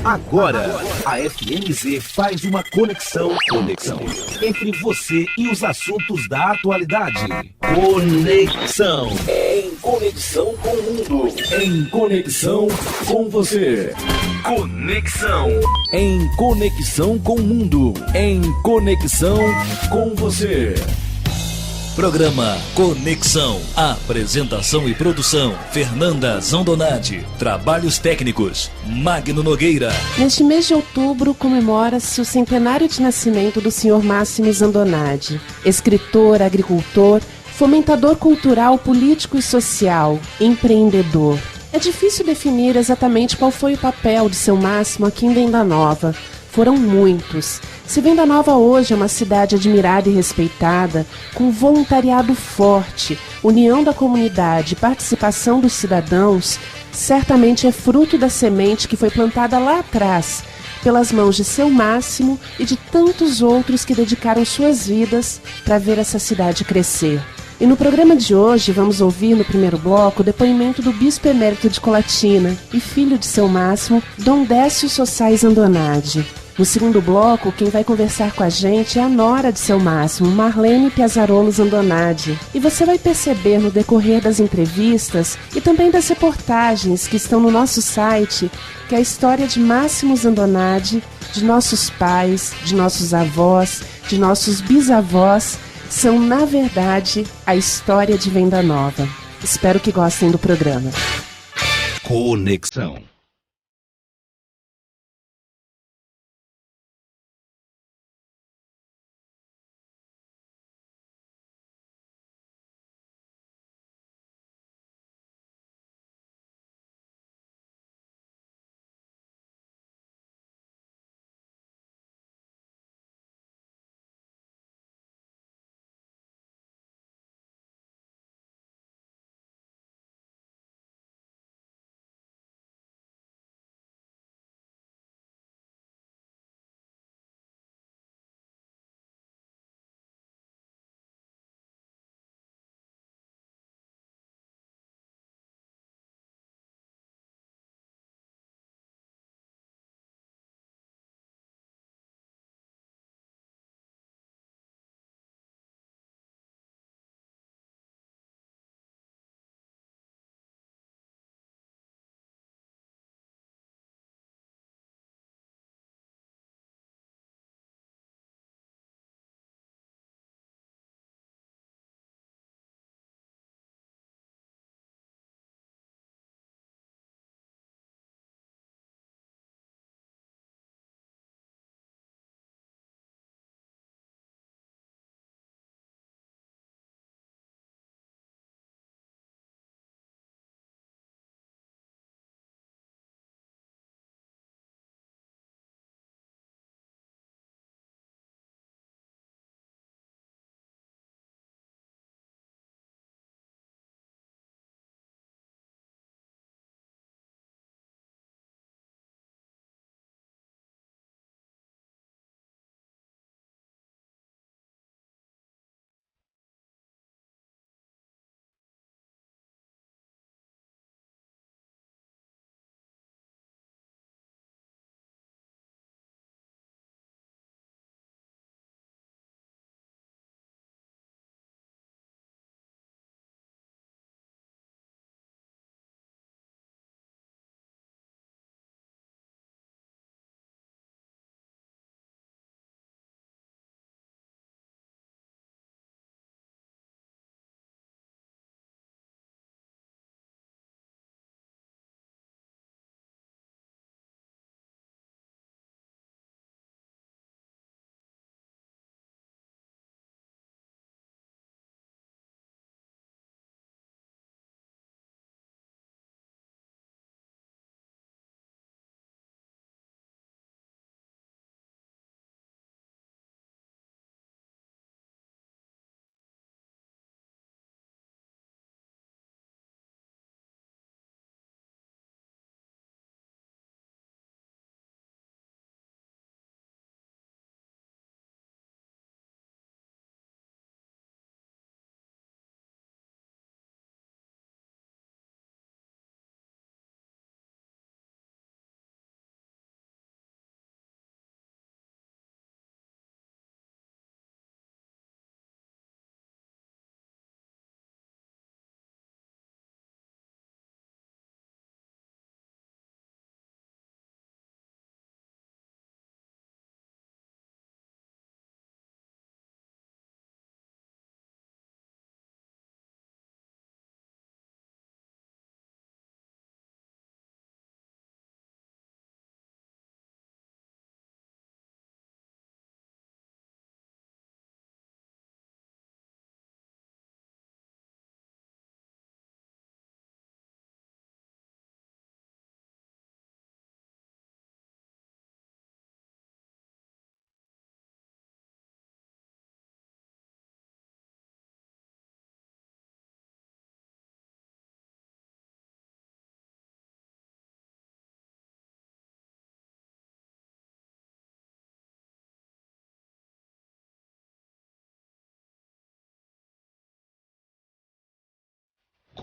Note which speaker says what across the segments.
Speaker 1: Agora, a FMZ faz uma conexão entre você e os assuntos da atualidade. Conexão. Em conexão com o mundo. Em conexão com você. Conexão. Em conexão com o mundo. Em conexão com você.
Speaker 2: Programa Conexão. Apresentação e produção: Fernanda Zandonati. Trabalhos técnicos: Magno Nogueira.
Speaker 3: Neste mês de outubro comemora-se o centenário de nascimento do Sr. Máximo Zandonati, escritor, agricultor, fomentador cultural, político e social, empreendedor. É difícil definir exatamente qual foi o papel de seu Máximo aqui em Venda Nova. Foram muitos. Se Venda Nova hoje é uma cidade admirada e respeitada, com voluntariado forte, união da comunidade e participação dos cidadãos, certamente é fruto da semente que foi plantada lá atrás, pelas mãos de seu Máximo e de tantos outros que dedicaram suas vidas para ver essa cidade crescer. E no programa de hoje vamos ouvir no primeiro bloco o depoimento do Bispo Emérito de Colatina e filho de seu Máximo, Dom Décio Sossai Zandonati. No segundo bloco, quem vai conversar com a gente é a nora de seu Máximo, Marlene Piazzarolo Zandonati. E você vai perceber no decorrer das entrevistas e também das reportagens que estão no nosso site que a história de Máximo Zandonati, de nossos pais, de nossos avós, de nossos bisavós, são, na verdade, a história de Venda Nova. Espero que gostem do programa.
Speaker 1: Conexão.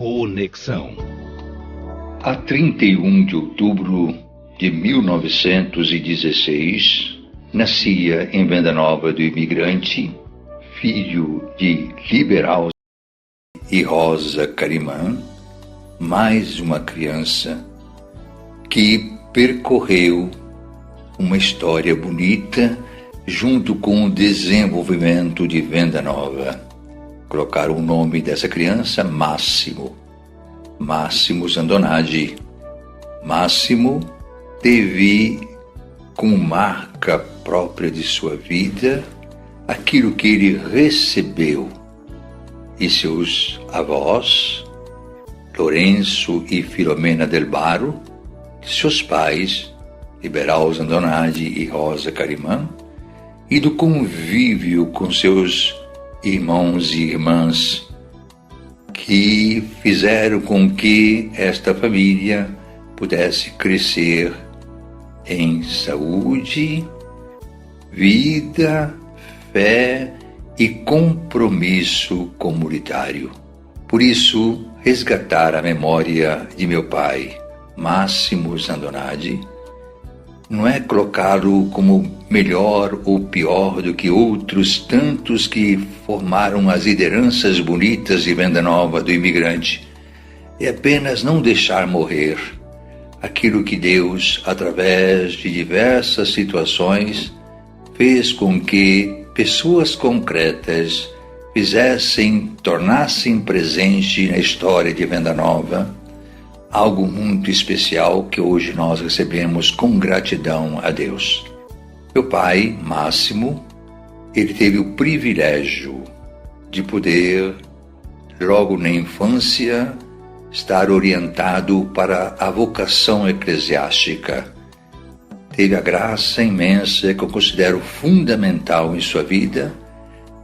Speaker 1: Conexão.
Speaker 4: A 31 de outubro de 1916, nascia em Venda Nova do Imigrante, filho de Liberal e Rosa Carimã, mais uma criança que percorreu uma história bonita junto com o desenvolvimento de Venda Nova. Colocaram o nome dessa criança Máximo Zandonadi. Máximo teve como marca própria de sua vida aquilo que ele recebeu e seus avós, Lourenço e Filomena del Baro, seus pais, Liberal Zandonadi e Rosa Carimã, e do convívio com seus irmãos e irmãs que fizeram com que esta família pudesse crescer em saúde, vida, fé e compromisso comunitário. Por isso, resgatar a memória de meu pai, Máximo Zandonadi, não é colocá-lo como melhor ou pior do que outros tantos que formaram as lideranças bonitas de Venda Nova do Imigrante. É apenas não deixar morrer aquilo que Deus, através de diversas situações, fez com que pessoas concretas tornassem presente na história de Venda Nova algo muito especial que hoje nós recebemos com gratidão a Deus. Meu pai, Máximo, ele teve o privilégio de poder, logo na infância, estar orientado para a vocação eclesiástica. Teve a graça imensa que eu considero fundamental em sua vida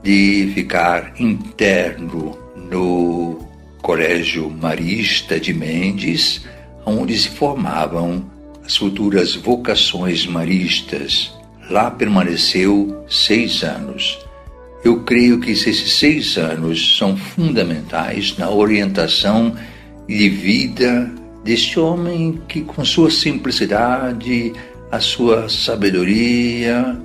Speaker 4: de ficar interno no Colégio Marista de Mendes, onde se formavam as futuras vocações maristas. Lá permaneceu 6 anos. Eu creio que esses 6 anos são fundamentais na orientação de vida deste homem que, com sua simplicidade, a sua sabedoria,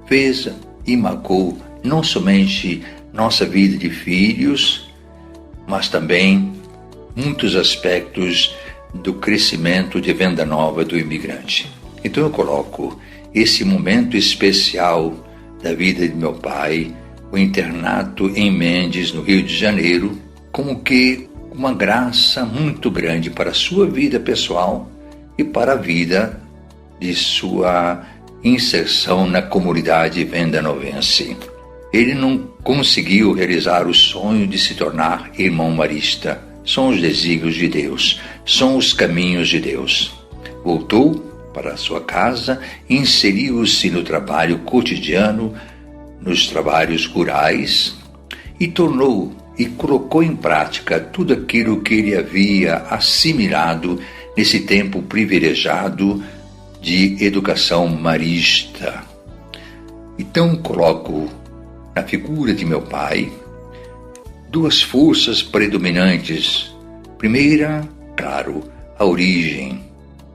Speaker 4: fez e marcou não somente nossa vida de filhos, mas também muitos aspectos do crescimento de Venda Nova do Imigrante. Então eu coloco esse momento especial da vida de meu pai, o internato em Mendes, no Rio de Janeiro, como que uma graça muito grande para a sua vida pessoal e para a vida de sua inserção na comunidade vendanovense. Ele não conseguiu realizar o sonho de se tornar irmão marista. São os desígnios de Deus, são os caminhos de Deus. Voltou para a sua casa, inseriu-se no trabalho cotidiano, nos trabalhos rurais, e colocou em prática tudo aquilo que ele havia assimilado nesse tempo privilegiado de educação marista. Então coloco na figura de meu pai 2 forças predominantes. Primeira, claro, a origem,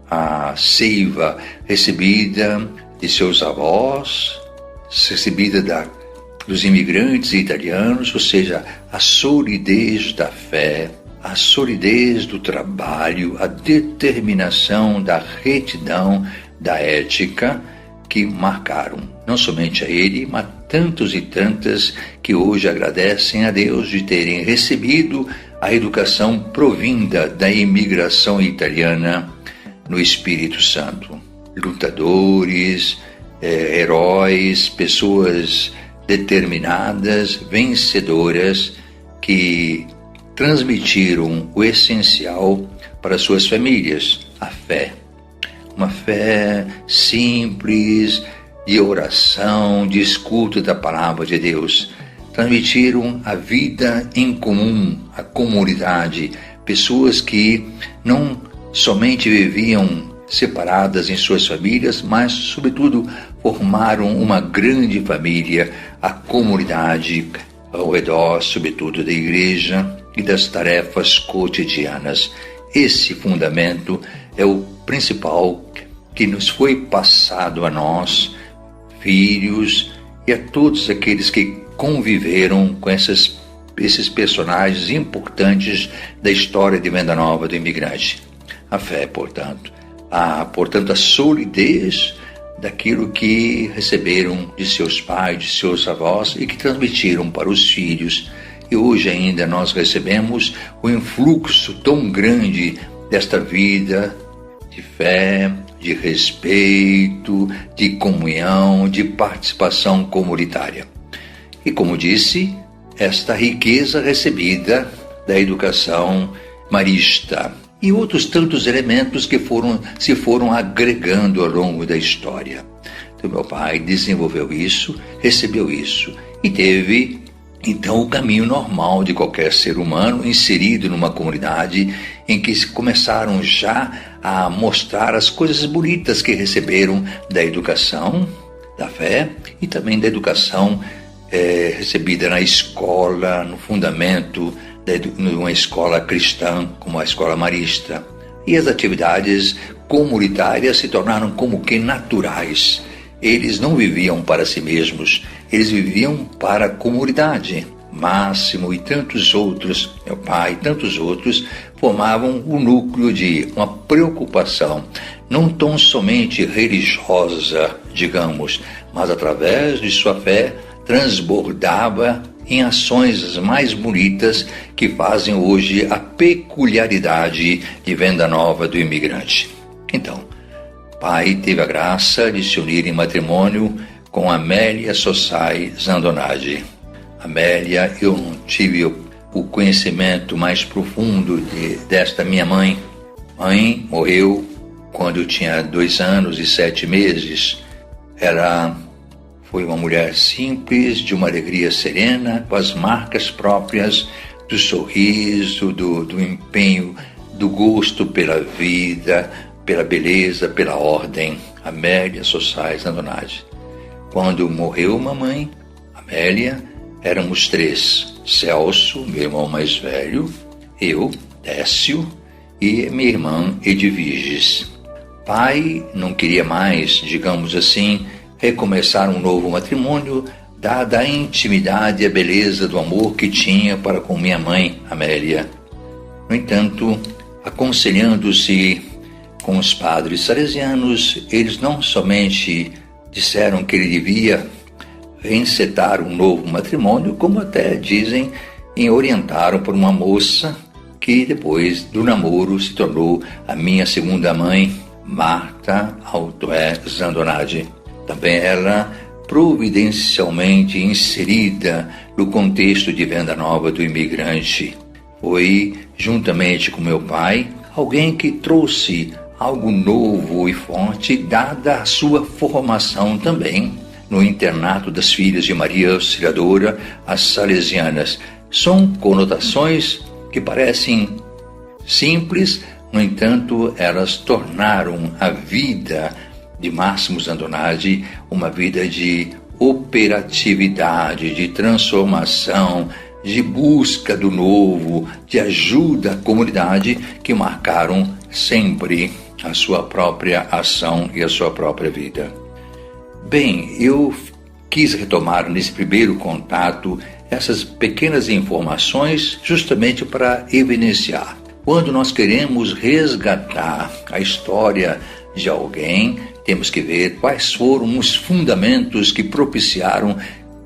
Speaker 4: a seiva recebida de seus avós, recebida dos imigrantes italianos, ou seja, a solidez da fé, a solidez do trabalho, a determinação da retidão, da ética, que marcaram não somente a ele, mas tantos e tantas que hoje agradecem a Deus de terem recebido a educação provinda da imigração italiana no Espírito Santo. Lutadores, heróis, pessoas determinadas, vencedoras, que transmitiram o essencial para suas famílias, a fé. Uma fé simples, de oração, de escuta da palavra de Deus. Transmitiram a vida em comum, a comunidade, pessoas que não somente viviam separadas em suas famílias, mas, sobretudo, formaram uma grande família, a comunidade ao redor, sobretudo, da igreja. e das tarefas cotidianas. Esse fundamento é o principal que nos foi passado a nós, filhos, e a todos aqueles que conviveram com esses personagens importantes da história de Venda Nova do imigrante. A fé, portanto, a solidez daquilo que receberam de seus pais, de seus avós e que transmitiram para os filhos. E hoje ainda nós recebemos o influxo tão grande desta vida de fé, de respeito, de comunhão, de participação comunitária. E como disse, esta riqueza recebida da educação marista e outros tantos elementos que se foram agregando ao longo da história. Então meu pai desenvolveu isso, recebeu isso e teve então o caminho normal de qualquer ser humano inserido numa comunidade em que começaram já a mostrar as coisas bonitas que receberam da educação, da fé e também da educação recebida na escola, no fundamento de uma escola cristã, como a escola marista. E as atividades comunitárias se tornaram como que naturais. Eles não viviam para si mesmos, eles viviam para a comunidade. Máximo e tantos outros, meu pai e tantos outros, formavam o núcleo de uma preocupação, não tão somente religiosa, digamos, mas através de sua fé, transbordava em ações as mais bonitas que fazem hoje a peculiaridade de Venda Nova do imigrante. Então, pai teve a graça de se unir em matrimônio com Amélia Sossai Zandonade. Amélia, eu não tive o conhecimento mais profundo desta minha mãe. Mãe morreu quando eu tinha 2 anos e 7 meses. Ela foi uma mulher simples, de uma alegria serena, com as marcas próprias do sorriso, do empenho, do gosto pela vida, pela beleza, pela ordem. Amélia Sossai Zandonade. Quando morreu mamãe, Amélia, éramos 3. Celso, meu irmão mais velho, eu, Décio, e minha irmã Edviges. Pai não queria mais, digamos assim, recomeçar um novo matrimônio, dada a intimidade e a beleza do amor que tinha para com minha mãe, Amélia. No entanto, aconselhando-se com os padres salesianos, eles não somente disseram que ele devia reencetar um novo matrimônio, como até dizem, e orientaram por uma moça que depois do namoro se tornou a minha segunda mãe, Marta Altoé Zandonade. Também ela providencialmente inserida no contexto de Venda Nova do imigrante. Foi, juntamente com meu pai, alguém que trouxe algo novo e forte, dada a sua formação também no internato das Filhas de Maria Auxiliadora, as Salesianas. São conotações que parecem simples, no entanto, elas tornaram a vida de Máximo Zandonade uma vida de operatividade, de transformação, de busca do novo, de ajuda à comunidade, que marcaram sempre a sua própria ação e a sua própria vida. Bem, eu quis retomar nesse primeiro contato essas pequenas informações justamente para evidenciar. Quando nós queremos resgatar a história de alguém, temos que ver quais foram os fundamentos que propiciaram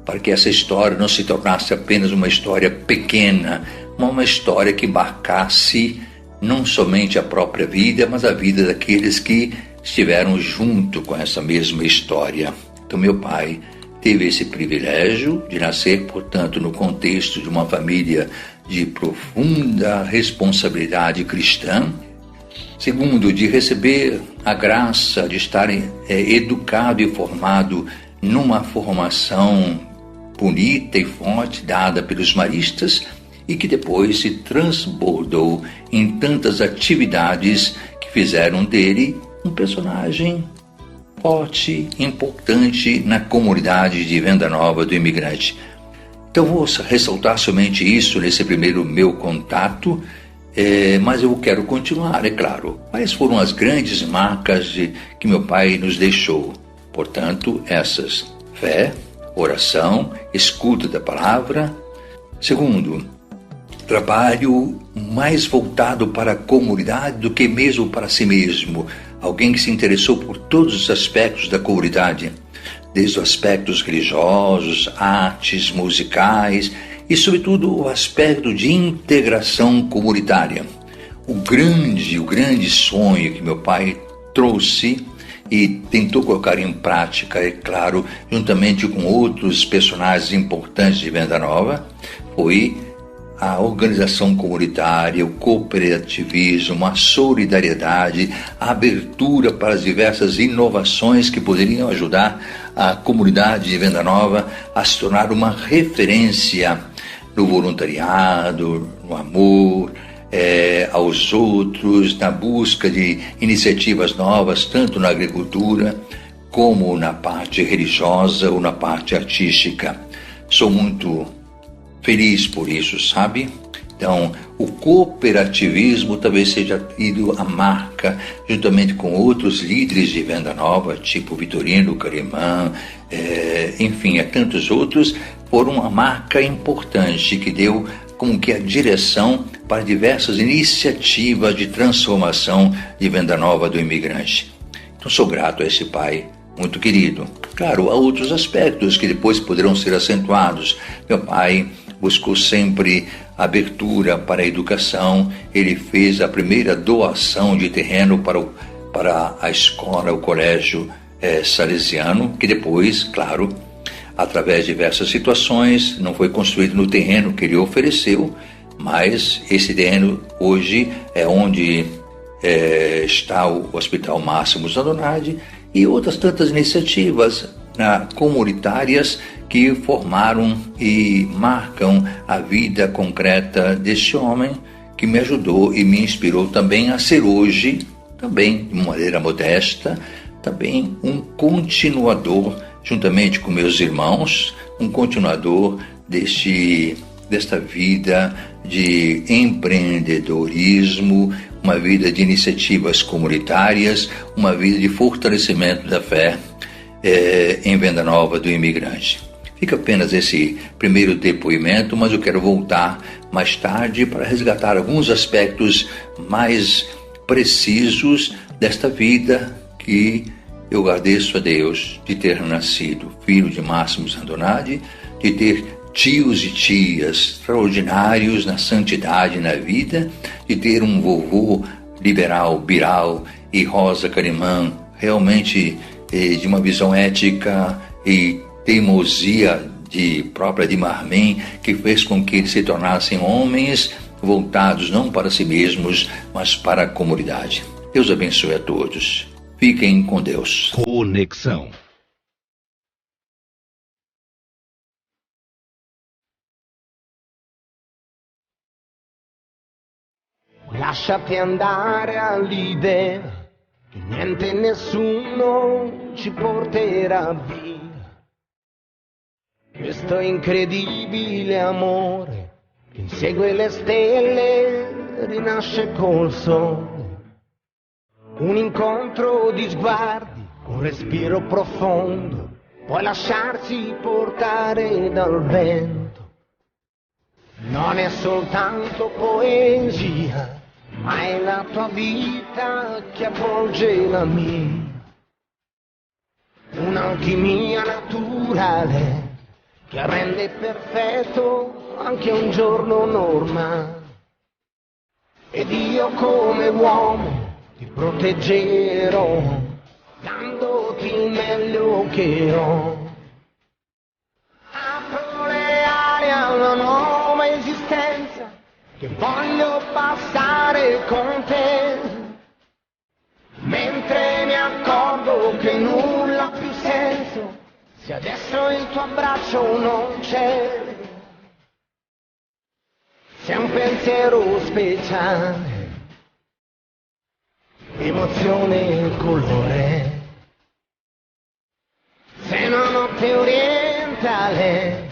Speaker 4: para que essa história não se tornasse apenas uma história pequena, mas uma história que marcasse não somente a própria vida, mas a vida daqueles que estiveram junto com essa mesma história. Então meu pai teve esse privilégio de nascer, portanto, no contexto de uma família de profunda responsabilidade cristã. Segundo, de receber a graça de estar educado e formado numa formação bonita e forte dada pelos maristas e que depois se transbordou em tantas atividades que fizeram dele um personagem forte, importante na comunidade de Venda Nova do imigrante. Então vou ressaltar somente isso nesse primeiro meu contato, mas eu quero continuar, é claro. Quais foram as grandes marcas que meu pai nos deixou? Portanto, essas: fé, oração, escuta da palavra. Segundo, trabalho mais voltado para a comunidade do que mesmo para si mesmo. Alguém que se interessou por todos os aspectos da comunidade, desde os aspectos religiosos, artes, musicais e, sobretudo, o aspecto de integração comunitária. O grande sonho que meu pai trouxe e tentou colocar em prática, é claro, juntamente com outros personagens importantes de Venda Nova, foi a organização comunitária, o cooperativismo, a solidariedade, a abertura para as diversas inovações que poderiam ajudar a comunidade de Venda Nova a se tornar uma referência no voluntariado, no amor aos outros, na busca de iniciativas novas, tanto na agricultura como na parte religiosa ou na parte artística. Sou muito feliz por isso, sabe? Então, o cooperativismo talvez seja tido a marca, juntamente com outros líderes de Venda Nova, tipo Vitorino Carimã, enfim, tantos outros, foram uma marca importante que deu como que a direção para diversas iniciativas de transformação de Venda Nova do imigrante. Então, sou grato a esse pai muito querido. Claro, há outros aspectos que depois poderão ser acentuados. Meu pai buscou sempre abertura para a educação. Ele fez a primeira doação de terreno para a escola, o colégio salesiano, que depois, claro, através de diversas situações, não foi construído no terreno que ele ofereceu, mas esse terreno hoje é onde está o Hospital Máximo Zandonade e outras tantas iniciativas comunitárias que formaram e marcam a vida concreta desse homem que me ajudou e me inspirou também a ser hoje, também de uma maneira modesta, também um continuador, juntamente com meus irmãos, um continuador desta vida de empreendedorismo, uma vida de iniciativas comunitárias, uma vida de fortalecimento da fé em Venda Nova do imigrante. Fica apenas esse primeiro depoimento, mas eu quero voltar mais tarde para resgatar alguns aspectos mais precisos desta vida que eu agradeço a Deus de ter nascido filho de Máximo Zandonade, de ter tios e tias extraordinários na santidade e na vida, de ter um vovô liberal, Biral e Rosa Carimã, realmente de uma visão ética e teimosia própria de Marmem, que fez com que eles se tornassem homens voltados não para si mesmos, mas para a comunidade. Deus abençoe a todos. Fiquem com Deus.
Speaker 1: Conexão.
Speaker 5: Lasciati andare all'idea che niente e nessuno ci porterà via. Questo incredibile amore che insegue le stelle rinasce col sole. Un incontro di sguardi, un respiro profondo, puoi lasciarsi portare dal vento. Non è soltanto poesia, ma è la tua vita che avvolge la mia. Un'alchimia naturale che rende perfetto anche un giorno normale. Ed io come uomo ti proteggerò, dandoti il meglio che ho. Apro le ali a una nuova esistenza che voglio passare con te, mentre mi accorgo che nulla ha più senso se adesso il tuo abbraccio non c'è. Sei un pensiero speciale, emozione e colore. Sei una notte orientale,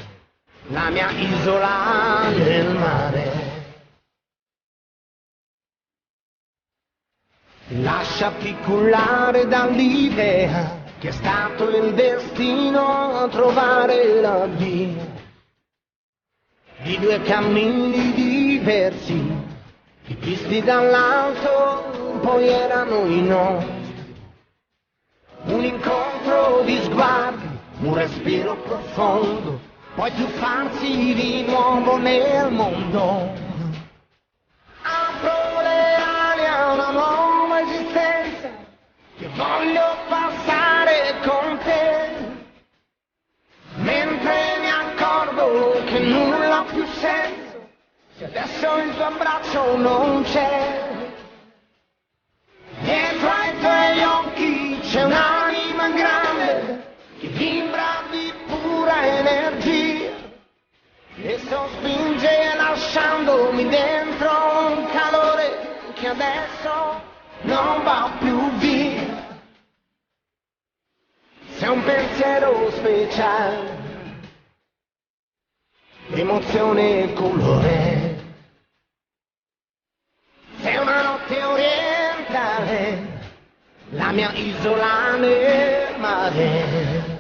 Speaker 5: la mia isola nel mare. Lasciati cullare dall'idea che è stato il destino a trovare la via di due cammini diversi, che visti dall'alto poi erano i nostri. Un incontro di sguardi, un respiro profondo, poi tuffarsi di nuovo nel mondo. Apro le ali a una nuova esistenza che voglio passare con te, mentre mi accorgo che nulla ha più senso se adesso il tuo abbraccio non c'è. Dietro ai tuoi occhi c'è un'anima grande che vibra di pura energia e sospinge lasciandomi dentro un calore che adesso non va più via. Sei un pensiero speciale, emozione e colore. Sei una notte orientale, la mia isola nel mare.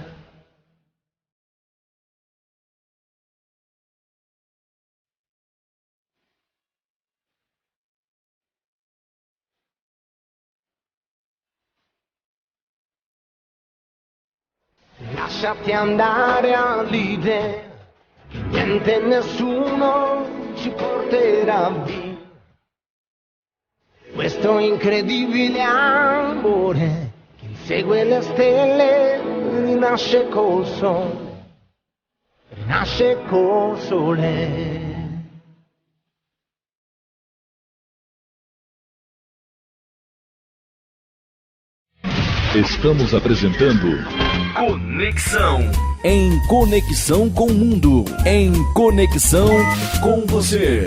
Speaker 5: Lasciati andare all'idea che niente e nessuno ci porterà via. Questo incredibile amore che insegue le stelle rinasce col sole, rinasce col sole.
Speaker 2: Estamos apresentando Conexão. Em conexão com o mundo. Em conexão com você.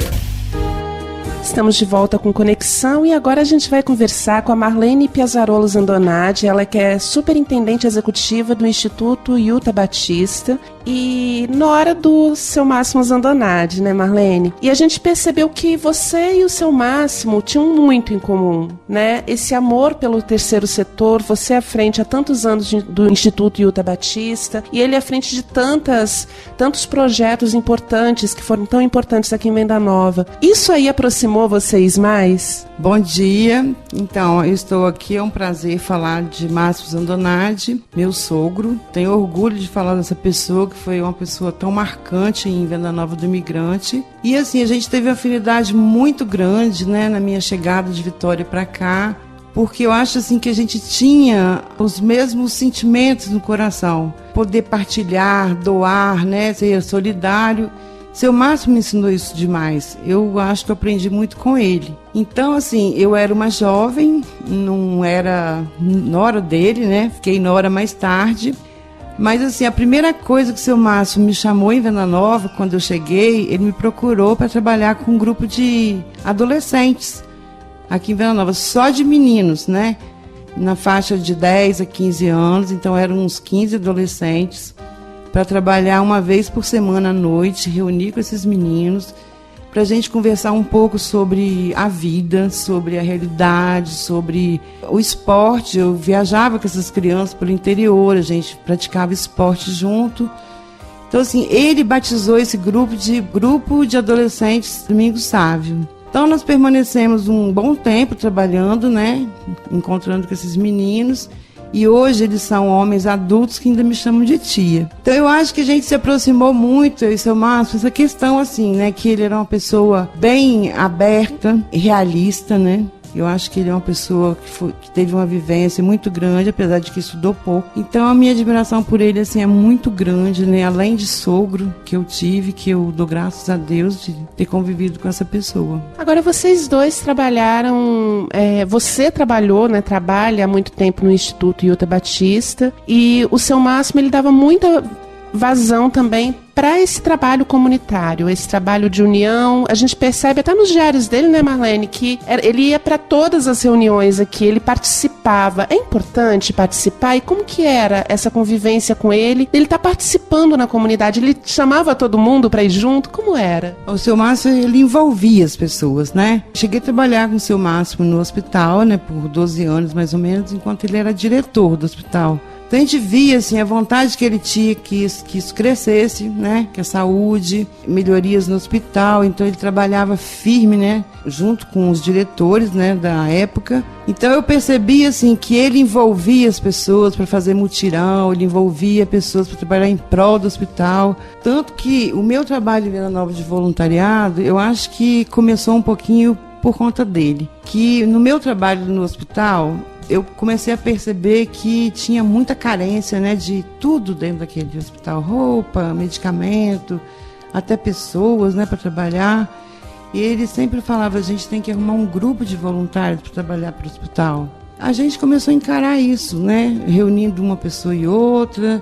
Speaker 3: Estamos de volta com Conexão e agora a gente vai conversar com a Marlene Piazzarolo Zandonati, ela que é superintendente executiva do Instituto Iuta Batista e nora do seu Máximo Zandonati, né, Marlene? E a gente percebeu que você e o seu Máximo tinham muito em comum, né? Esse amor pelo terceiro setor, você à frente há tantos anos do Instituto Iuta Batista e ele à frente de tantos projetos importantes que foram tão importantes aqui em Venda Nova. Isso aí aproximou vocês mais?
Speaker 6: Bom dia, então eu estou aqui, é um prazer falar de Máximo Zandonati, meu sogro. Tenho orgulho de falar dessa pessoa que foi uma pessoa tão marcante em Venda Nova do Imigrante. E assim, a gente teve uma afinidade muito grande, né, na minha chegada de Vitória para cá, porque eu acho assim que a gente tinha os mesmos sentimentos no coração, poder partilhar, doar, né, ser solidário. Seu Máximo me ensinou isso demais. Eu acho que eu aprendi muito com ele. Então, assim, eu era uma jovem, não era nora dele, né? Fiquei nora mais tarde. Mas, assim, a primeira coisa que seu Máximo me chamou em Venda Nova, quando eu cheguei, ele me procurou para trabalhar com um grupo de adolescentes aqui em Venda Nova, só de meninos, né? Na faixa de 10 a 15 anos, então eram uns 15 adolescentes, para trabalhar uma vez por semana à noite, reunir com esses meninos, para a gente conversar um pouco sobre a vida, sobre a realidade, sobre o esporte. Eu viajava com essas crianças pelo interior, a gente praticava esporte junto. Então, assim, ele batizou esse grupo de adolescentes Domingos Sávio. Então, nós permanecemos um bom tempo trabalhando, né, encontrando com esses meninos. E hoje eles são homens adultos que ainda me chamam de tia. Então eu acho que a gente se aproximou muito, eu e seu Márcio, essa questão assim, né, que ele era uma pessoa bem aberta e realista, né. Eu acho que ele é uma pessoa que teve uma vivência muito grande, apesar de que estudou pouco. Então a minha admiração por ele assim, é muito grande, né? Além de sogro que eu tive, que eu dou graças a Deus de ter convivido com essa pessoa.
Speaker 3: Agora vocês dois trabalharam, você trabalhou, né? Trabalha há muito tempo no Instituto Iuta Batista e o seu Máximo ele dava muita vazão também para esse trabalho comunitário, esse trabalho de união. A gente percebe até nos diários dele, né, Marlene, que ele ia para todas as reuniões aqui, ele participava. É importante participar? E como que era essa convivência com ele? Ele tá participando na comunidade, ele chamava todo mundo para ir junto? Como era?
Speaker 6: O seu Márcio, ele envolvia as pessoas, né? Cheguei a trabalhar com o seu Márcio no hospital, né, por 12 anos mais ou menos, enquanto ele era diretor do hospital. Então a gente via assim, a vontade que ele tinha que isso crescesse, né? Que a saúde, melhorias no hospital. Então ele trabalhava firme, né? Junto com os diretores, né? Da época. Então eu percebi assim, que ele envolvia as pessoas para fazer mutirão, ele envolvia pessoas para trabalhar em prol do hospital. Tanto que o meu trabalho em Venda Nova de voluntariado, eu acho que começou um pouquinho por conta dele. Que no meu trabalho no hospital, eu comecei a perceber que tinha muita carência, né, de tudo dentro daquele hospital, roupa, medicamento, até pessoas, né, para trabalhar. E ele sempre falava, a gente tem que arrumar um grupo de voluntários para trabalhar para o hospital. A gente começou a encarar isso, né, reunindo uma pessoa e outra.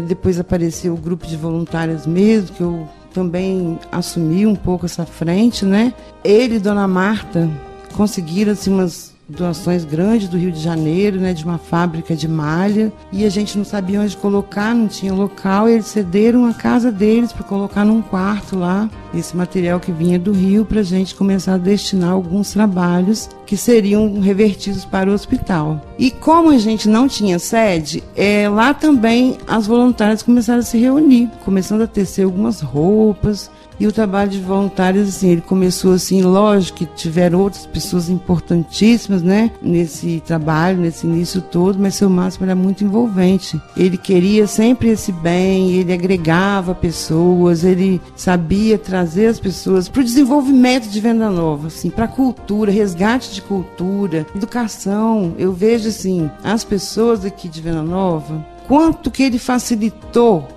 Speaker 6: Depois apareceu o grupo de voluntários mesmo, que eu também assumi um pouco essa frente, né. Ele e Dona Marta conseguiram assim, umas doações grandes do Rio de Janeiro, né, de uma fábrica de malha, e a gente não sabia onde colocar, não tinha local, e eles cederam a casa deles para colocar num quarto lá, esse material que vinha do Rio, para a gente começar a destinar alguns trabalhos que seriam revertidos para o hospital. E como a gente não tinha sede, lá também as voluntárias começaram a se reunir, começando a tecer algumas roupas. E o trabalho de voluntários, assim, ele começou assim, lógico que tiveram outras pessoas importantíssimas, né, nesse trabalho, nesse início todo, mas seu Márcio era muito envolvente. Ele queria sempre esse bem, ele agregava pessoas, ele sabia trazer as pessoas para o desenvolvimento de Venda Nova, assim, para a cultura, resgate de cultura, educação. Eu vejo, assim, as pessoas aqui de Venda Nova, quanto que ele facilitou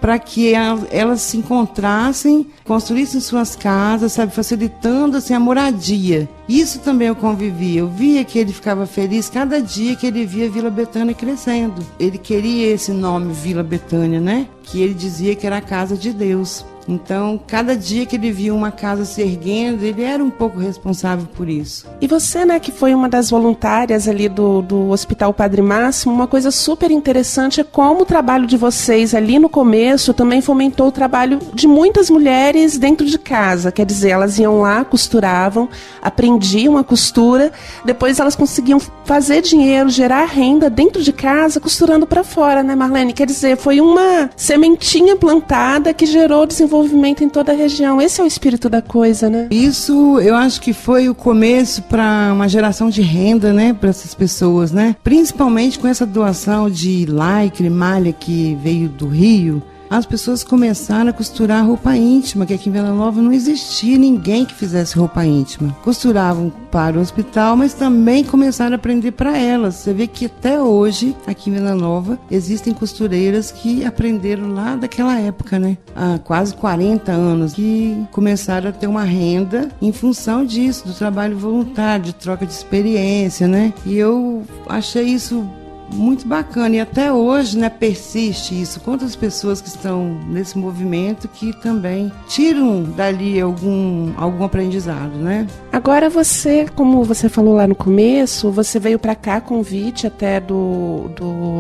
Speaker 6: para que elas se encontrassem, construíssem suas casas, sabe, facilitando assim, a moradia. Isso também eu convivi. Eu via que ele ficava feliz cada dia que ele via Vila Betânia crescendo. Ele queria esse nome Vila Betânia, né? Que ele dizia que era a casa de Deus. Então, cada dia que ele via uma casa se erguendo, ele era um pouco responsável por isso.
Speaker 3: E você, né, que foi uma das voluntárias ali do Hospital Padre Máximo, uma coisa super interessante é como o trabalho de vocês ali no começo também fomentou o trabalho de muitas mulheres dentro de casa. Quer dizer, elas iam lá, costuravam, aprendiam a costura, depois elas conseguiam fazer dinheiro, gerar renda dentro de casa, costurando para fora, né, Marlene? Quer dizer, foi uma sementinha plantada que gerou desenvolvimento em toda a região. Esse é o espírito da coisa, né?
Speaker 6: Isso, eu acho que foi o começo para uma geração de renda, né, para essas pessoas, né? Principalmente com essa doação de lycra, malha que veio do Rio. As pessoas começaram a costurar roupa íntima, que aqui em Venda Nova não existia ninguém que fizesse roupa íntima. Costuravam para o hospital, mas também começaram a aprender para elas. Você vê que até hoje, aqui em Venda Nova, existem costureiras que aprenderam lá daquela época, né? Há quase 40 anos, que começaram a ter uma renda em função disso, do trabalho voluntário, de troca de experiência, né? E eu achei isso muito bacana, e até hoje, né, persiste isso. Quantas pessoas que estão nesse movimento que também tiram dali algum aprendizado, né?
Speaker 3: Agora você, como você falou lá no começo, você veio para cá, convite até do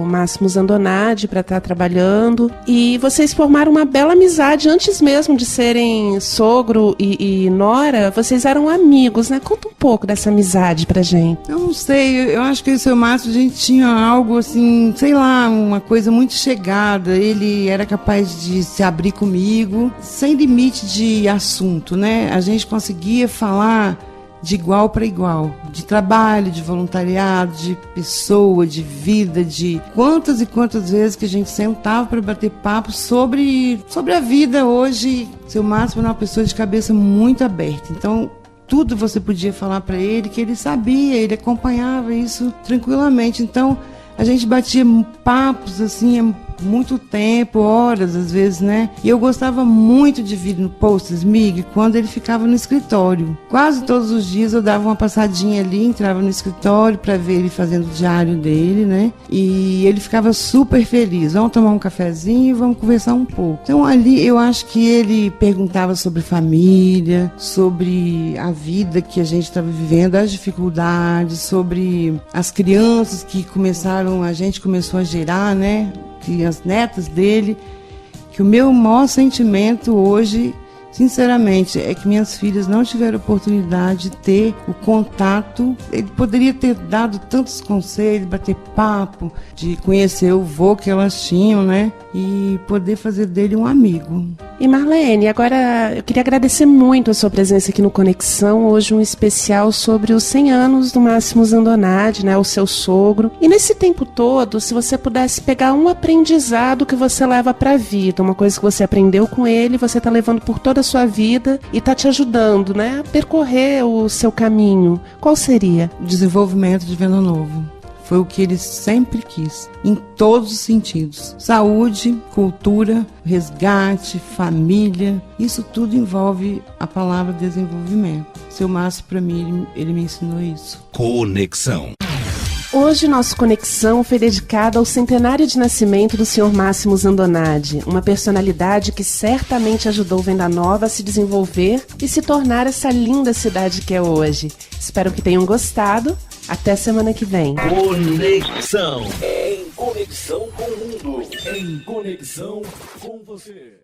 Speaker 3: Máximo Zandonade para estar trabalhando, e vocês formaram uma bela amizade antes mesmo de serem sogro e nora. Vocês eram amigos, né? Conta um pouco dessa amizade pra gente.
Speaker 6: Eu não sei, eu acho que o seu Márcio, a gente tinha algo assim, sei lá, uma coisa muito chegada. Ele era capaz de se abrir comigo, sem limite de assunto, né? A gente conseguia falar de igual para igual, de trabalho, de voluntariado, de pessoa, de vida, de quantas e quantas vezes que a gente sentava para bater papo sobre a vida hoje. Seu Márcio era uma pessoa de cabeça muito aberta, então tudo você podia falar para ele, que ele sabia, ele acompanhava isso tranquilamente. Então a gente batia papos assim muito tempo, horas às vezes, né? E eu gostava muito de vir no Postas MIG quando ele ficava no escritório. Quase todos os dias eu dava uma passadinha ali, entrava no escritório para ver ele fazendo o diário dele, né? E ele ficava super feliz. Vamos tomar um cafezinho e vamos conversar um pouco. Então ali eu acho que ele perguntava sobre família, sobre a vida que a gente estava vivendo, as dificuldades, sobre as crianças que a gente começou a gerar, né? Que as netas dele, que o meu maior sentimento hoje, sinceramente, é que minhas filhas não tiveram oportunidade de ter o contato. Ele poderia ter dado tantos conselhos, bater papo, de conhecer o vô que elas tinham, né? E poder fazer dele um amigo.
Speaker 3: E Marlene, agora eu queria agradecer muito a sua presença aqui no Conexão, hoje um especial sobre os 100 anos do Máximo Zandonade, né, o seu sogro. E nesse tempo todo, se você pudesse pegar um aprendizado que você leva para a vida, uma coisa que você aprendeu com ele, você está levando por toda a sua vida e está te ajudando, né, a percorrer o seu caminho, qual seria?
Speaker 6: Desenvolvimento de Venda Nova. Foi o que ele sempre quis, em todos os sentidos. Saúde, cultura, resgate, família, isso tudo envolve a palavra desenvolvimento. Seu Márcio, para mim, ele me ensinou isso.
Speaker 1: Conexão.
Speaker 3: Hoje, nosso Conexão foi dedicado ao centenário de nascimento do Sr. Máximo Zandonade, uma personalidade que certamente ajudou Venda Nova a se desenvolver e se tornar essa linda cidade que é hoje. Espero que tenham gostado. Até semana que vem.
Speaker 1: Conexão. Em conexão com o mundo. Em conexão com você.